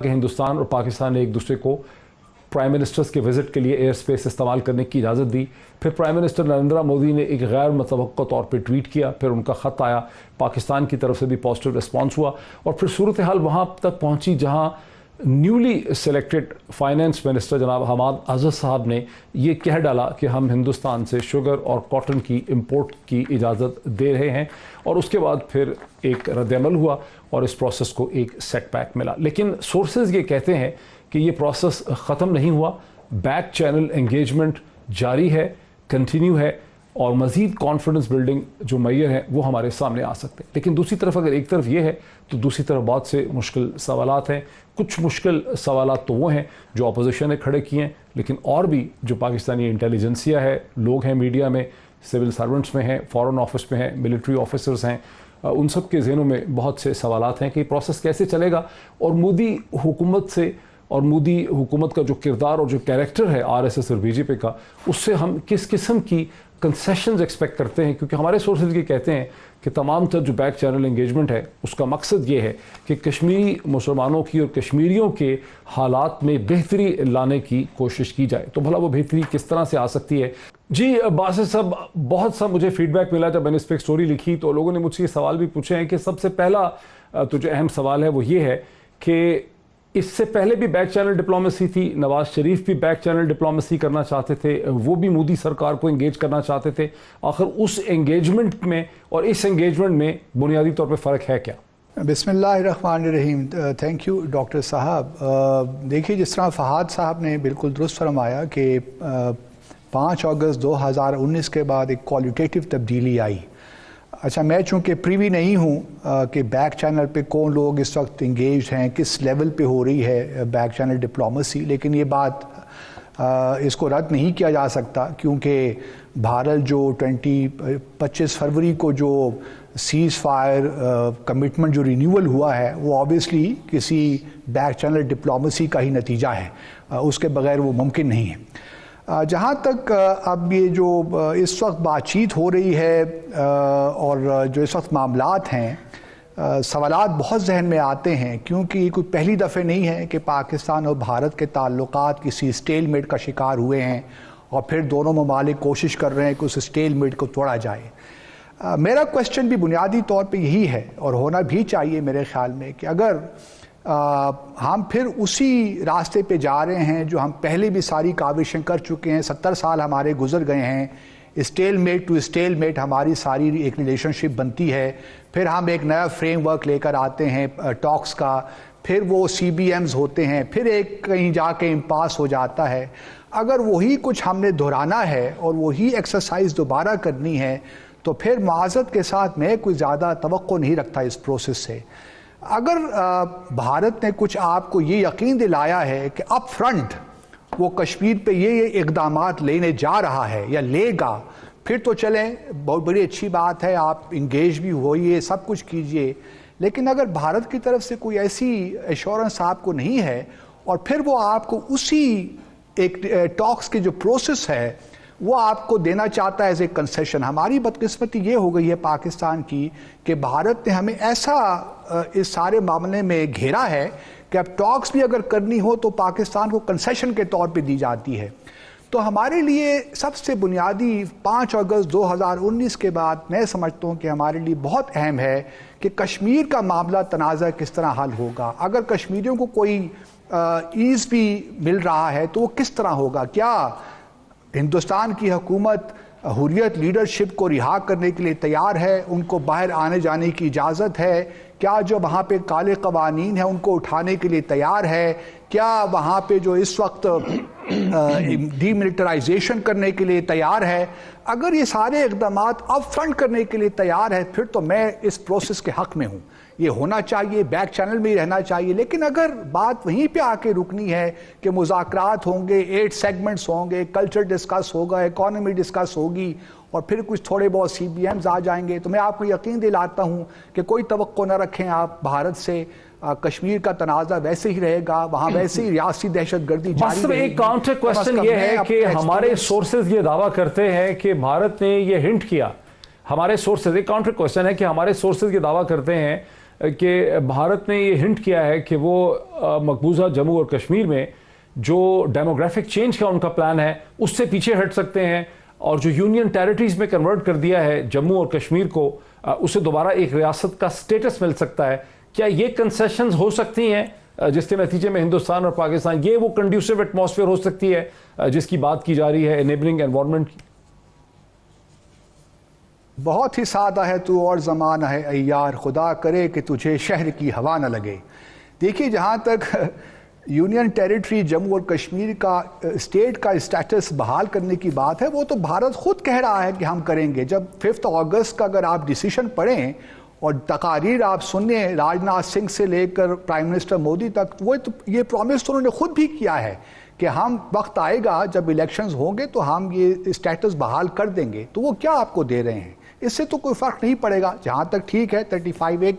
کہ ہندوستان اور پاکستان نے ایک دوسرے کو پرائم منسٹرز کے وزٹ کے لیے ایئر سپیس استعمال کرنے کی اجازت دی. پھر پرائم منسٹر نریندر مودی نے ایک غیر متوقع طور پہ ٹویٹ کیا, پھر ان کا خط آیا, پاکستان کی طرف سے بھی پازیٹیو رسپانس ہوا, اور پھر صورتحال وہاں تک پہنچی جہاں نیولی سلیکٹڈ فائنانس منسٹر جناب حماد اظہر صاحب نے یہ کہہ ڈالا کہ ہم ہندوستان سے شوگر اور کاٹن کی امپورٹ کی اجازت دے رہے ہیں, اور اس کے بعد پھر ایک رد عمل ہوا اور اس پروسیس کو ایک سیٹ بیک ملا. لیکن سورسز یہ کہتے ہیں کہ یہ پروسیس ختم نہیں ہوا, بیک چینل انگیجمنٹ جاری ہے, کنٹینیو ہے, اور مزید کانفیڈنس بلڈنگ جو معیار ہیں وہ ہمارے سامنے آ سکتے ہیں. لیکن دوسری طرف اگر ایک طرف یہ ہے تو دوسری طرف بہت سے مشکل سوالات ہیں. کچھ مشکل سوالات تو وہ ہیں جو اپوزیشن نے کھڑے کیے ہیں, لیکن اور بھی جو پاکستانی انٹیلیجنسیا ہے, لوگ ہیں میڈیا میں, سول سرونٹس میں ہیں, فارن آفس میں ہیں, ملٹری آفیسرز ہیں, ان سب کے ذہنوں میں بہت سے سوالات ہیں کہ یہ پروسیس کیسے چلے گا, اور مودی حکومت سے اور مودی حکومت کا جو کردار اور جو کیریکٹر ہے آر ایس ایس اور بی جے پی کا, اس سے ہم کس قسم کی کنسیشنز ایکسپیکٹ کرتے ہیں. کیونکہ ہمارے سورسز یہ کہتے ہیں کہ تمام تر جو بیک چینل انگیجمنٹ ہے اس کا مقصد یہ ہے کہ کشمیری مسلمانوں کی اور کشمیریوں کے حالات میں بہتری لانے کی کوشش کی جائے. تو بھلا وہ بہتری کس طرح سے آ سکتی ہے؟ جی باسط صاحب, بہت سا مجھے فیڈ بیک ملا جب میں نے اس پہ ایک سٹوری لکھی, تو لوگوں نے مجھ سے یہ سوال بھی پوچھے ہیں کہ سب سے پہلا تو جو اہم سوال ہے وہ یہ ہے کہ اس سے پہلے بھی بیک چینل ڈپلومیسی تھی, نواز شریف بھی بیک چینل ڈپلومیسی کرنا چاہتے تھے, وہ بھی مودی سرکار کو انگیج کرنا چاہتے تھے. آخر اس انگیجمنٹ میں اور اس انگیجمنٹ میں بنیادی طور پہ فرق ہے کیا؟ بسم اللہ الرحمن الرحیم. تھینک یو ڈاکٹر صاحب. دیکھیے, جس طرح فہد صاحب نے بالکل درست فرمایا کہ 5 اگست 2019 کے بعد ایک کوالٹیٹیو تبدیلی آئی. اچھا, میں چونکہ پریوی نہیں ہوں کہ بیک چینل پہ کون لوگ اس وقت انگیجڈ ہیں, کس لیول پہ ہو رہی ہے بیک چینل ڈپلومیسی, لیکن یہ بات اس کو رد نہیں کیا جا سکتا کیونکہ بھارت جو 25 فروری کو جو سیز فائر کمٹمنٹ جو رینیول ہوا ہے وہ آبویسلی کسی بیک چینل ڈپلومیسی کا ہی نتیجہ ہے, اس کے بغیر وہ ممکن نہیں ہے. جہاں تک اب یہ جو اس وقت بات چیت ہو رہی ہے اور جو اس وقت معاملات ہیں, سوالات بہت ذہن میں آتے ہیں کیونکہ یہ کوئی پہلی دفعہ نہیں ہے کہ پاکستان اور بھارت کے تعلقات کسی اسٹیل میٹ کا شکار ہوئے ہیں اور پھر دونوں ممالک کوشش کر رہے ہیں کہ اس اسٹیل میٹ کو توڑا جائے. میرا کوشچن بھی بنیادی طور پہ یہی ہے, اور ہونا بھی چاہیے میرے خیال میں, کہ اگر ہم پھر اسی راستے پہ جا رہے ہیں جو ہم پہلے بھی ساری کاوشیں کر چکے ہیں, 70 سال ہمارے گزر گئے ہیں, اسٹیل میٹ ٹو اسٹیل میٹ ہماری ساری ایک ریلیشن شپ بنتی ہے, پھر ہم ایک نیا فریم ورک لے کر آتے ہیں ٹاکس کا, پھر وہ سی بی ایمز ہوتے ہیں, پھر ایک کہیں جا کے امپاس ہو جاتا ہے. اگر وہی کچھ ہم نے دہرانا ہے اور وہی ایکسرسائز دوبارہ کرنی ہے تو پھر معذرت کے ساتھ میں کوئی زیادہ توقع نہیں رکھتا اس پروسیس سے. اگر بھارت نے کچھ آپ کو یہ یقین دلایا ہے کہ اپ فرنٹ وہ کشمیر پہ یہ اقدامات لینے جا رہا ہے یا لے گا, پھر تو چلیں, بہت بڑی اچھی بات ہے, آپ انگیج بھی ہوئیے, سب کچھ کیجئے. لیکن اگر بھارت کی طرف سے کوئی ایسی ایشورنس آپ کو نہیں ہے اور پھر وہ آپ کو اسی ایک ٹاکس کے جو پروسیس ہے وہ آپ کو دینا چاہتا ہے ایز اے کنسیشن. ہماری بدقسمتی یہ ہو گئی ہے پاکستان کی کہ بھارت نے ہمیں ایسا اس سارے معاملے میں گھیرا ہے کہ اب ٹاکس بھی اگر کرنی ہو تو پاکستان کو کنسیشن کے طور پہ دی جاتی ہے. تو ہمارے لیے سب سے بنیادی 5 اگست 2019 کے بعد میں سمجھتا ہوں کہ ہمارے لیے بہت اہم ہے کہ کشمیر کا معاملہ تنازع کس طرح حل ہوگا. اگر کشمیریوں کو کوئی ایز بھی مل رہا ہے تو وہ کس طرح ہوگا؟ کیا ہندوستان کی حکومت حریت لیڈرشپ کو رہا کرنے کے لیے تیار ہے؟ ان کو باہر آنے جانے کی اجازت ہے؟ کیا جو وہاں پہ کالے قوانین ہیں ان کو اٹھانے کے لیے تیار ہے؟ کیا وہاں پہ جو اس وقت ڈی ملٹرائزیشن کرنے کے لیے تیار ہے؟ اگر یہ سارے اقدامات اپ فرنٹ کرنے کے لیے تیار ہے پھر تو میں اس پروسیس کے حق میں ہوں. یہ ہونا چاہیے, بیک چینل میں ہی رہنا چاہیے. لیکن اگر بات وہیں پہ آ کے رکنی ہے کہ مذاکرات ہوں گے, 8 سیگمنٹس ہوں گے, کلچر ڈسکس ہوگا, اکانومی ڈسکس ہوگی اور پھر کچھ تھوڑے بہت سی بی ایمز آ جائیں گے, تو میں آپ کو یقین دلاتا ہوں کہ کوئی توقع نہ رکھیں آپ بھارت سے. کشمیر کا تنازع ویسے ہی رہے گا, وہاں ویسے ہی ریاستی دہشت گردی جاری رہے گی. ایک کاؤنٹر کوسچن یہ ہے کہ ہمارے سورسز یہ دعویٰ کرتے ہیں کہ بھارت نے یہ ہنٹ کیا, ہمارے سورسز, ایک کاؤنٹر کوسچن ہے کہ ہمارے سورسز یہ دعویٰ کرتے ہیں کہ بھارت نے یہ ہنٹ کیا ہے کہ وہ مقبوضہ جموں اور کشمیر میں جو ڈیموگرافک چینج کا ان کا پلان ہے اس سے پیچھے ہٹ سکتے ہیں، اور جو یونین ٹیریٹریز میں کنورٹ کر دیا ہے جموں اور کشمیر کو، اسے دوبارہ ایک ریاست کا سٹیٹس مل سکتا ہے. کیا یہ کنسیشنز ہو سکتی ہیں جس کے نتیجے میں ہندوستان اور پاکستان، یہ وہ کنڈیوسو ایٹماسفیئر ہو سکتی ہے جس کی بات کی جا رہی ہے انیبلنگ انوائرمنٹ کی؟ بہت ہی سادہ ہے تو اور زمانہ ہے اے یار، خدا کرے کہ تجھے شہر کی ہوا نہ لگے. دیکھیے جہاں تک یونین ٹیریٹری جموں اور کشمیر کا اسٹیٹ کا اسٹیٹس بحال کرنے کی بات ہے، وہ تو بھارت خود کہہ رہا ہے کہ ہم کریں گے. جب 5 اگست کا اگر آپ ڈیسیشن پڑھیں اور تقاریر آپ سنیں راجناتھ سنگھ سے لے کر پرائم منسٹر مودی تک، وہ یہ پرومس تو انہوں نے خود بھی کیا ہے کہ ہم وقت آئے گا جب الیکشنز ہوں گے تو ہم یہ اسٹیٹس بحال کر دیں گے. تو وہ کیا آپ کو دے رہے ہیں؟ اس سے تو کوئی فرق نہیں پڑے گا. جہاں تک ٹھیک ہے 35A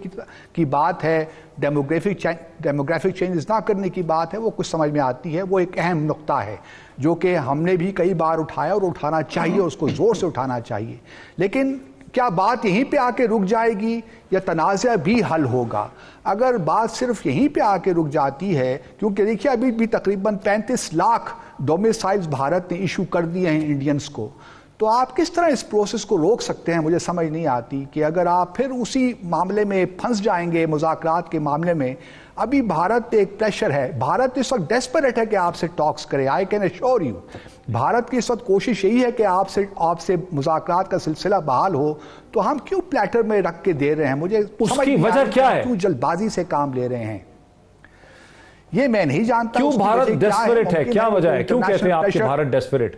کی بات ہے، ڈیموگرافک چینجز نہ کرنے کی بات ہے، وہ کچھ سمجھ میں آتی ہے. وہ ایک اہم نقطہ ہے جو کہ ہم نے بھی کئی بار اٹھایا اور اٹھانا چاہیے، اس کو زور سے اٹھانا چاہیے. لیکن کیا بات یہیں پہ آ کے رک جائے گی یا تنازع بھی حل ہوگا؟ اگر بات صرف یہیں پہ آ کے رک جاتی ہے، کیونکہ دیکھیے ابھی بھی تقریباً 35 لاکھ ڈومیسائلز بھارت نے ایشو کر دیے ہیں انڈینز کو، تو آپ کس طرح اس پروسیس کو روک سکتے ہیں؟ مجھے سمجھ نہیں آتی کہ اگر آپ پھر اسی معاملے میں پھنس جائیں گے مذاکرات کے معاملے میں. ابھی بھارت پہ ایک پریشر ہے، بھارت اس وقت ڈیسپریٹ ہے کہ آپ سے ٹاکس کرے. I can assure you Bharat کی اس وقت کوشش یہی ہے کہ آپ سے مذاکرات کا سلسلہ بحال ہو. تو ہم کیوں پلیٹر میں رکھ کے دے رہے ہیں؟ مجھے اس کی وجہ کیا ہے؟ کیوں جلد بازی سے کام لے رہے ہیں یہ میں نہیں جانتا. کیوں بھارت ڈیسپریٹ ہے؟ کیا وجہ ہے؟ کیوں کہتے ہیں آپ کہ بھارت ڈیسپریٹ؟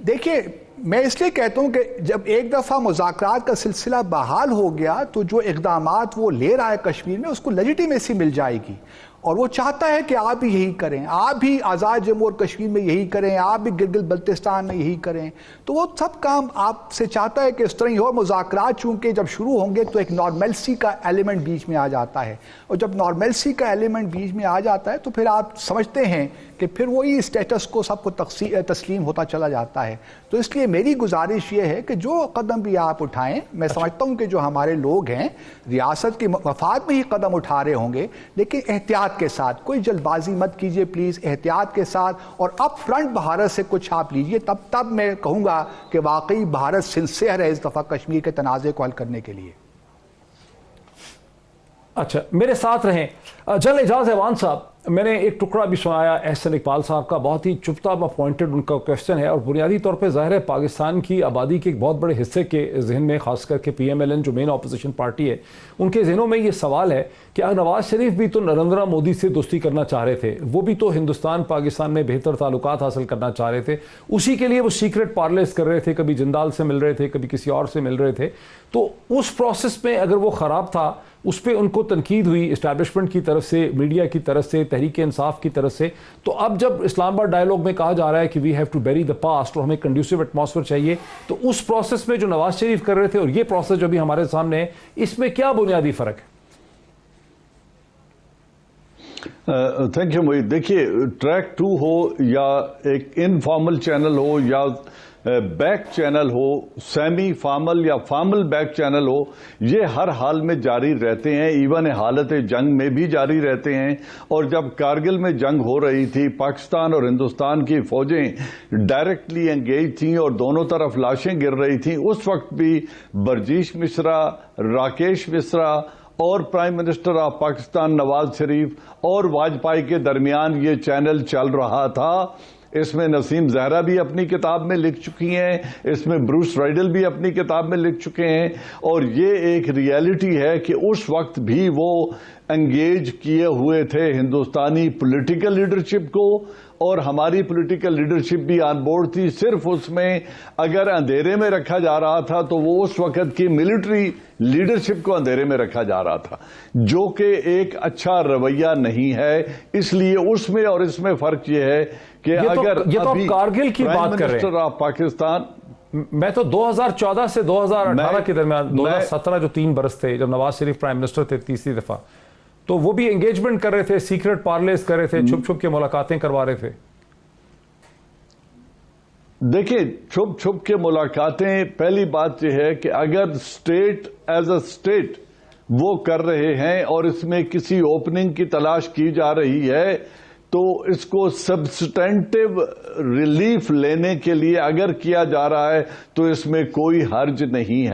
دیکھیے میں اس لیے کہتا ہوں کہ جب ایک دفعہ مذاکرات کا سلسلہ بحال ہو گیا تو جو اقدامات وہ لے رہا ہے کشمیر میں اس کو لیجیٹیمیسی مل جائے گی، اور وہ چاہتا ہے کہ آپ بھی یہی کریں، آپ بھی آزاد جموں اور کشمیر میں یہی کریں، آپ بھی گلگت بلتستان میں یہی کریں. تو وہ سب کام آپ سے چاہتا ہے کہ اس طرح ہی. اور مذاکرات چونکہ جب شروع ہوں گے تو ایک نارملسی کا ایلیمنٹ بیچ میں آ جاتا ہے، اور جب نارملسی کا ایلیمنٹ بیچ میں آ جاتا ہے تو پھر آپ سمجھتے ہیں کہ پھر وہی اسٹیٹس کو سب کو تسلیم ہوتا چلا جاتا ہے. تو اس لیے میری گزارش یہ ہے کہ جو قدم بھی آپ اٹھائیں، میں سمجھتا ہوں کہ جو ہمارے لوگ ہیں ریاست کے مفاد میں ہی قدم اٹھا رہے ہوں گے، لیکن احتیاط کے ساتھ، کوئی جلد بازی مت کیجئے پلیز، احتیاط کے ساتھ، اور اپ فرنٹ بھارت سے کچھ آپ لیجئے. تب میں کہوں گا کہ واقعی بھارت سنسیئر ہے اس دفعہ کشمیر کے تنازع کو حل کرنے کے لیے. اچھا میرے ساتھ رہیں. جنرل اعجاز ایوان صاحب، میں نے ایک ٹکڑا بھی سنایا احسن اقبال صاحب کا، بہت ہی چپتا پوائنٹڈ ان کا کویسچن ہے، اور بنیادی طور پہ ظاہر ہے پاکستان کی آبادی کے ایک بہت بڑے حصے کے ذہن میں، خاص کر کے PMLN جو مین اپوزیشن پارٹی ہے، ان کے ذہنوں میں یہ سوال ہے کہ نواز شریف بھی تو نریندر مودی سے دوستی کرنا چاہ رہے تھے، وہ بھی تو ہندوستان پاکستان میں بہتر تعلقات حاصل کرنا چاہ رہے تھے، اسی کے لیے وہ سیکرٹ پارلیز کر رہے تھے، کبھی جندال سے مل رہے تھے، کبھی کسی اور سے مل رہے تھے. تو اس پروسیس میں اگر وہ خراب تھا، اس پہ ان کو تنقید ہوئی اسٹیبلشمنٹ کی طرف سے، میڈیا کی طرف سے، تحریک انصاف کی طرف سے. تو اب جب اسلام آباد ڈائیلاگ میں کہا جا رہا ہے کہ وی ہیو ٹو بیری دا پاسٹ اور ہمیں کنڈیوسو ایٹماسفیئر چاہیے، تو اس پروسیس میں جو نواز شریف کر رہے تھے اور یہ پروسیس جو بھی ہمارے سامنے ہے، اس میں کیا بنیادی فرق ہے؟ تھینک یو محیط. دیکھیے ٹریک 2 ہو یا ایک انفارمل چینل ہو یا بیک چینل ہو، سیمی فارمل یا فارمل بیک چینل ہو، یہ ہر حال میں جاری رہتے ہیں، ایون حالت جنگ میں بھی جاری رہتے ہیں. اور جب کارگل میں جنگ ہو رہی تھی، پاکستان اور ہندوستان کی فوجیں ڈائریکٹلی انگیج تھیں اور دونوں طرف لاشیں گر رہی تھیں، اس وقت بھی برجیش مشرا، راکیش مشرا اور prime minister of Pakistan Nawaz Sharif اور واجپائی کے درمیان یہ چینل چل رہا تھا. اس میں نسیم زہرا بھی اپنی کتاب میں لکھ چکی ہیں، اس میں بروس رائڈل بھی اپنی کتاب میں لکھ چکے ہیں، اور یہ ایک ریئلٹی ہے کہ اس وقت بھی وہ انگیج کیے ہوئے تھے ہندوستانی پولیٹیکل لیڈرشپ کو، اور ہماری پولیٹیکل لیڈرشپ بھی آن بورڈ تھی. صرف اس میں اگر اندھیرے میں رکھا جا رہا تھا تو وہ اس وقت کی ملٹری لیڈرشپ کو اندھیرے میں رکھا جا رہا تھا، جو کہ ایک اچھا رویہ نہیں ہے. اس لیے اس میں اور اس میں فرق یہ ہے کہ اگر ابھی کارگل کی بات کر رہے ہیں، منسٹر آف پاکستان، میں تو 2014 سے 2018 کے درمیان 2017 جو 3 برس تھے جب نواز شریف پرائم منسٹر تھے تیسری دفعہ، تو وہ بھی انگیجمنٹ کر رہے تھے، سیکرٹ پارلیز کر رہے تھے، چھپ چھپ کے ملاقاتیں کروا رہے تھے. دیکھیں چھپ چھپ کے ملاقاتیں، پہلی بات یہ ہے کہ اگر اسٹیٹ ایز اے اسٹیٹ وہ کر رہے ہیں اور اس میں کسی اوپننگ کی تلاش کی جا رہی ہے تو اس کو سبسٹینٹیو ریلیف لینے کے لیے اگر کیا جا رہا ہے تو اس میں کوئی حرج نہیں ہے.